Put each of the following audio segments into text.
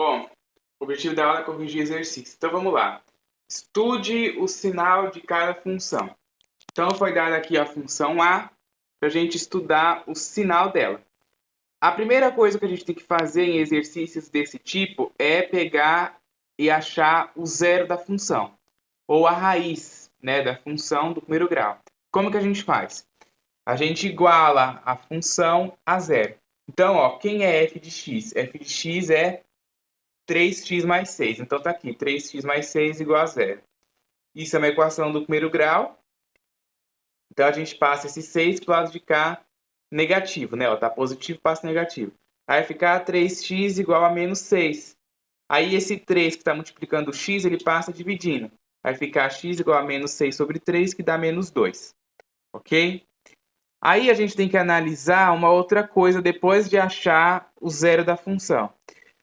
Bom, o objetivo da aula é corrigir exercício. Então vamos lá. Estude o sinal de cada função. Então foi dada aqui a função A para a gente estudar o sinal dela. A primeira coisa que a gente tem que fazer em exercícios desse tipo é pegar e achar o zero da função, ou a raiz, né, da função do primeiro grau. Como que a gente faz? A gente iguala a função a zero. Então, ó, quem é f de x? F de x é 3x mais 6. Então tá aqui, 3x mais 6 igual a zero. Isso é uma equação do primeiro grau. Então a gente passa esse 6 para o lado de cá negativo, né? Ó, tá positivo, passa negativo. Aí vai ficar 3x igual a menos 6. Aí esse 3 que está multiplicando o x, ele passa dividindo. Vai ficar x igual a menos 6 sobre 3, que dá menos 2. Ok? Aí a gente tem que analisar uma outra coisa depois de achar o zero da função.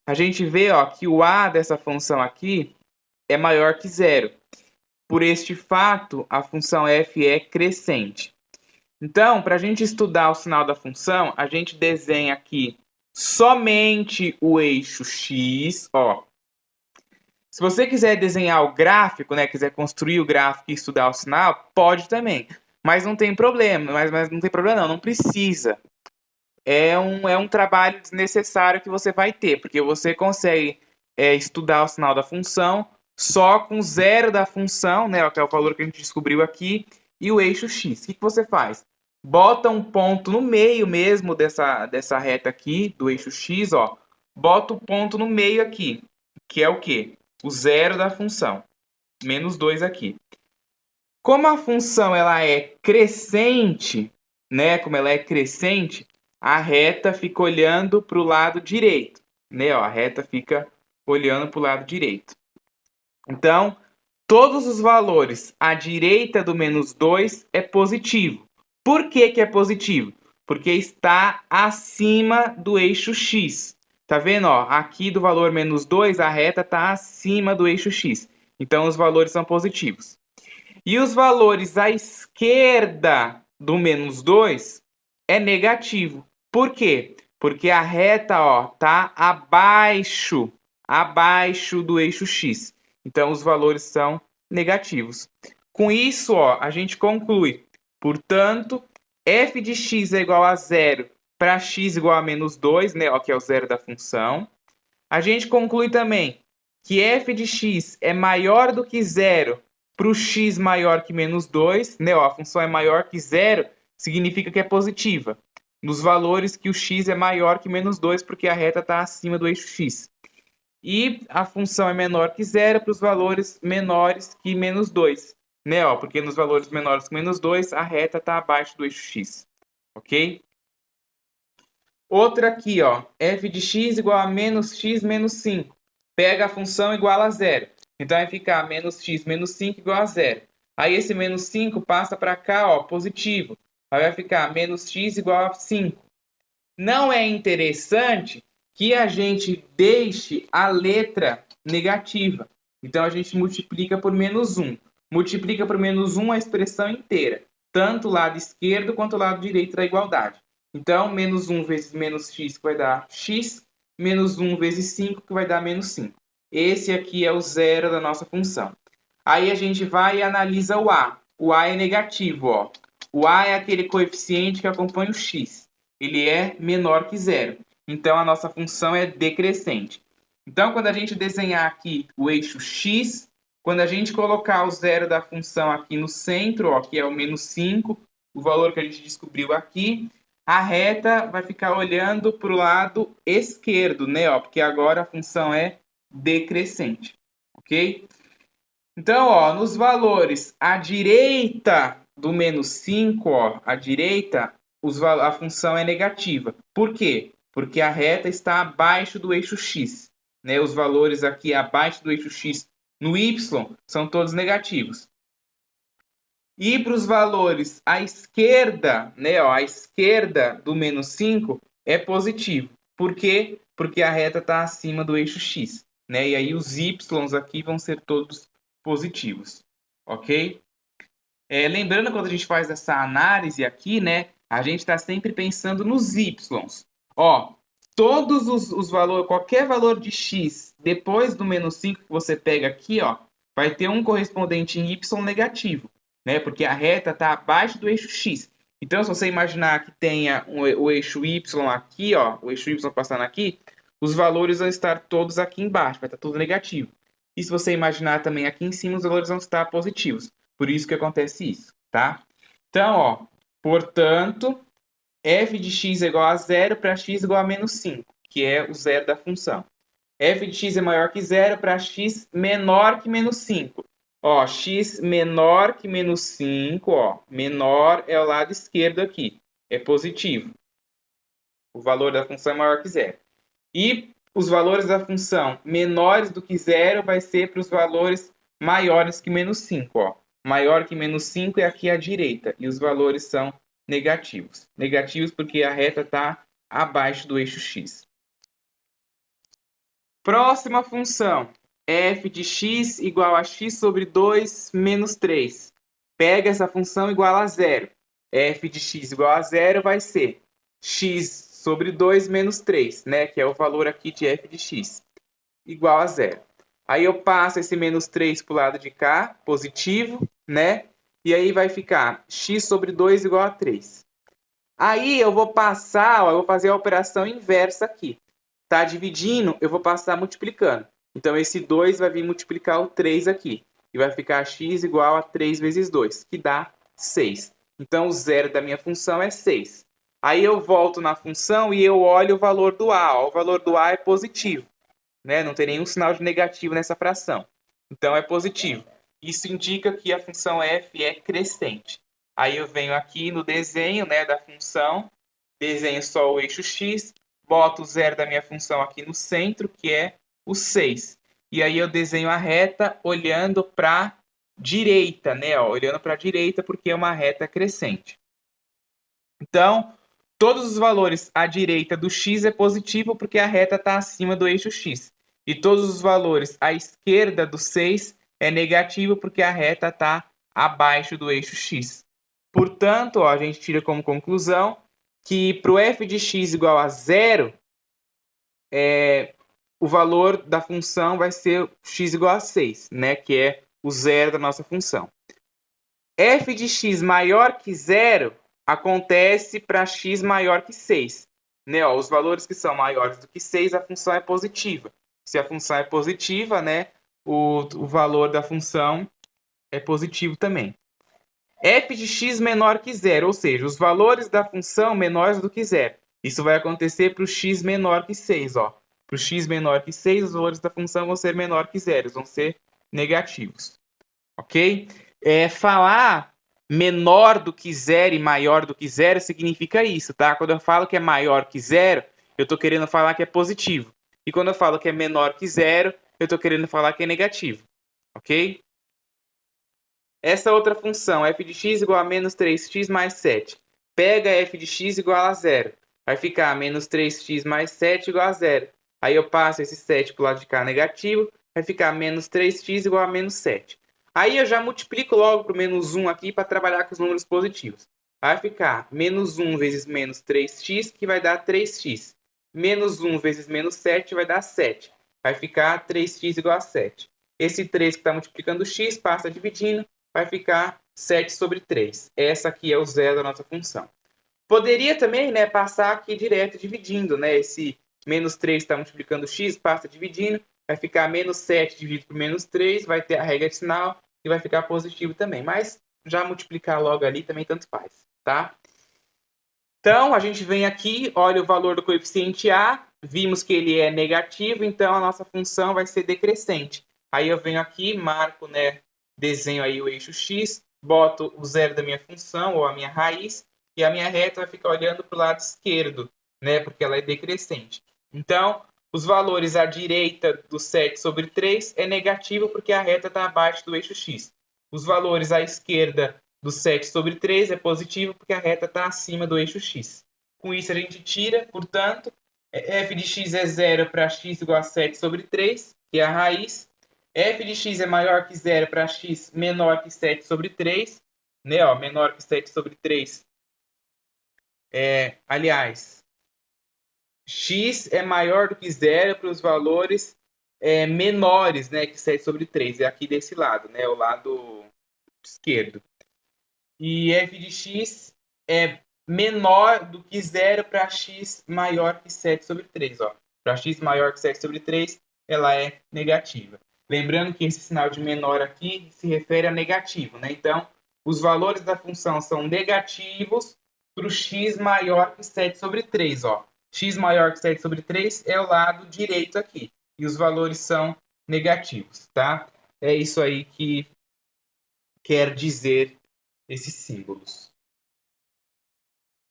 A gente vê, ó, que o a dessa função aqui é maior que zero. Por este fato, a função f é crescente. Então, para a gente estudar o sinal da função, a gente desenha aqui somente o eixo x. Ó. Se você quiser desenhar o gráfico, né, quiser construir o gráfico e estudar o sinal, pode também. Mas não tem problema, mas não tem problema não precisa. É um trabalho desnecessário que você vai ter, porque você consegue estudar o sinal da função só com zero da função, né, que é o valor que a gente descobriu aqui, e o eixo x. O que você faz? Bota um ponto no meio mesmo dessa reta aqui, do eixo x, ó. Bota o ponto no meio aqui, que é o quê? O zero da função, menos 2 aqui. Como a função ela é crescente, né? Como ela é crescente, a reta fica olhando para o lado direito, né? Ó, a reta fica olhando para o lado direito. Então, todos os valores à direita do menos 2 é positivo. Por que que é positivo? Porque está acima do eixo x. Tá vendo? Ó, aqui do valor menos 2, a reta está acima do eixo x. Então, os valores são positivos. E os valores à esquerda do menos 2 é negativo. Por quê? Porque a reta está abaixo do eixo x. Então, os valores são negativos. Com isso, ó, a gente conclui. Portanto, f de x é igual a zero para x igual a menos 2, né, ó, que é o zero da função. A gente conclui também que f de x é maior do que zero para o x maior que menos 2, né? Ó, a função é maior que zero, significa que é positiva. Nos valores que o x é maior que menos 2, porque a reta está acima do eixo x. E a função é menor que zero para os valores menores que menos 2, né? Ó, porque nos valores menores que menos 2, a reta está abaixo do eixo x. Ok? Outra aqui, ó, f de x igual a menos x menos 5. Pega a função igual a zero. Então vai ficar menos x menos 5 igual a zero. Aí esse menos 5 passa para cá, ó, positivo. Aí vai ficar menos x igual a 5. Não é interessante que a gente deixe a letra negativa. Então a gente multiplica por menos 1. Multiplica por menos 1 a expressão inteira. Tanto o lado esquerdo quanto o lado direito da igualdade. Então, menos 1 vezes menos x, que vai dar x, menos 1 vezes 5, que vai dar menos 5. Esse aqui é o zero da nossa função. Aí a gente vai e analisa o a. O a é negativo, ó. O a é aquele coeficiente que acompanha o x. Ele é menor que zero. Então, a nossa função é decrescente. Então, quando a gente desenhar aqui o eixo x, quando a gente colocar o zero da função aqui no centro, ó, que é o menos 5, o valor que a gente descobriu aqui, a reta vai ficar olhando para o lado esquerdo, né? Ó, porque agora a função é decrescente, ok? Então, ó, nos valores à direita do menos 5, ó, à direita, a função é negativa. Por quê? Porque a reta está abaixo do eixo x. Né? Os valores aqui abaixo do eixo x no y são todos negativos. E para os valores à esquerda, né, ó, à esquerda do menos 5 é positivo. Por quê? Porque a reta está acima do eixo x. Né? E aí os y aqui vão ser todos positivos. Ok? Lembrando, quando a gente faz essa análise aqui, né, a gente está sempre pensando nos y. Ó, todos os valores, qualquer valor de x depois do menos 5 que você pega aqui, ó, vai ter um correspondente em y negativo, né? Porque a reta está abaixo do eixo x. Então, se você imaginar que tenha o eixo y aqui, ó, o eixo y passando aqui, os valores vão estar todos aqui embaixo, vai estar tudo negativo. E se você imaginar também aqui em cima, os valores vão estar positivos. Por isso que acontece isso, tá? Então, ó, portanto, f de x é igual a 0 para x igual a menos 5, que é o zero da função. F de x é maior que 0 para x menor que menos 5. Ó, x menor que menos 5, ó, menor é o lado esquerdo aqui, é positivo. O valor da função é maior que 0. E os valores da função menores do que 0 vai ser para os valores maiores que menos 5, ó. Maior que menos 5 é aqui à direita, e os valores são negativos. Negativos porque a reta está abaixo do eixo x. Próxima função, f de x igual a x sobre 2 menos 3. Pega essa função igual a 0. F de x igual a 0 vai ser x sobre 2 menos 3, né? Que é o valor aqui de f de x, igual a 0. Aí eu passo esse menos 3 para o lado de cá, positivo, né? E aí vai ficar x sobre 2 igual a 3. Aí eu vou passar, ó, eu vou fazer a operação inversa aqui. Tá dividindo, eu vou passar multiplicando. Então, esse 2 vai vir multiplicar o 3 aqui. E vai ficar x igual a 3 vezes 2, que dá 6. Então, o zero da minha função é 6. Aí eu volto na função e eu olho o valor do a. Ó, o valor do a é positivo, né? Não tem nenhum sinal de negativo nessa fração. Então, é positivo. Isso indica que a função f é crescente. Aí eu venho aqui no desenho, né, da função, desenho só o eixo x, boto o zero da minha função aqui no centro, que é o 6. E aí eu desenho a reta olhando para a direita, né? Ó, olhando para a direita porque é uma reta crescente. Então, todos os valores à direita do x é positivo porque a reta está acima do eixo x. E todos os valores à esquerda do 6 é negativo porque a reta está abaixo do eixo x. Portanto, ó, a gente tira como conclusão que para o f de x igual a 0, o valor da função vai ser x igual a 6, né? Que é o zero da nossa função. F de x maior que 0 acontece para x maior que 6. Né? Ó, os valores que são maiores do que 6, a função é positiva. Se a função é positiva, né, o valor da função é positivo também. F de x menor que 0, ou seja, os valores da função menores do que 0. Isso vai acontecer para o x menor que 6. Para o x menor que 6, os valores da função vão ser menor que 0, vão ser negativos. Ok? Falar menor do que 0 e maior do que 0 significa isso, tá? Quando eu falo que é maior que 0, eu estou querendo falar que é positivo. E quando eu falo que é menor que 0, eu estou querendo falar que é negativo. Ok? Essa outra função, f de x igual a menos 3x mais 7. Pega f de x igual a 0. Vai ficar menos 3x mais 7 igual a 0. Aí eu passo esse 7 para o lado de cá negativo. Vai ficar menos 3x igual a menos 7. Aí eu já multiplico logo para o menos 1 aqui para trabalhar com os números positivos. Vai ficar menos 1 vezes menos 3x, que vai dar 3x. Menos 1 vezes menos 7 vai dar 7. Vai ficar 3x igual a 7. Esse 3 que está multiplicando x passa dividindo. Vai ficar 7 sobre 3. Essa aqui é o zero da nossa função. Poderia também, né, passar aqui direto dividindo, né? Esse menos 3 está multiplicando x, passa dividindo, vai ficar menos 7 dividido por menos 3, vai ter a regra de sinal e vai ficar positivo também. Mas já multiplicar logo ali também tanto faz, tá? Então, a gente vem aqui, olha o valor do coeficiente a, vimos que ele é negativo, então a nossa função vai ser decrescente. Aí eu venho aqui, marco, né, desenho aí o eixo x, boto o zero da minha função, ou a minha raiz, e a minha reta vai ficar olhando para o lado esquerdo, né, porque ela é decrescente. Então, os valores à direita do 7 sobre 3 é negativo porque a reta está abaixo do eixo x. Os valores à esquerda do 7 sobre 3 é positivo porque a reta está acima do eixo x. Com isso a gente tira, portanto, f de x é 0 para x igual a 7 sobre 3, que é a raiz. F de x é maior que 0 para x menor que 7 sobre 3. Né? Ó, menor que 7 sobre 3. Aliás, x é maior do que zero para os valores menores, né, que 7 sobre 3. É aqui desse lado, né, o lado esquerdo. E f de x é menor do que zero para x maior que 7 sobre 3. Para x maior que 7 sobre 3, ela é negativa. Lembrando que esse sinal de menor aqui se refere a negativo, né? Então, os valores da função são negativos para o x maior que 7 sobre 3. X maior que 7 sobre 3 é o lado direito aqui. E os valores são negativos, tá? É isso aí que quer dizer esses símbolos.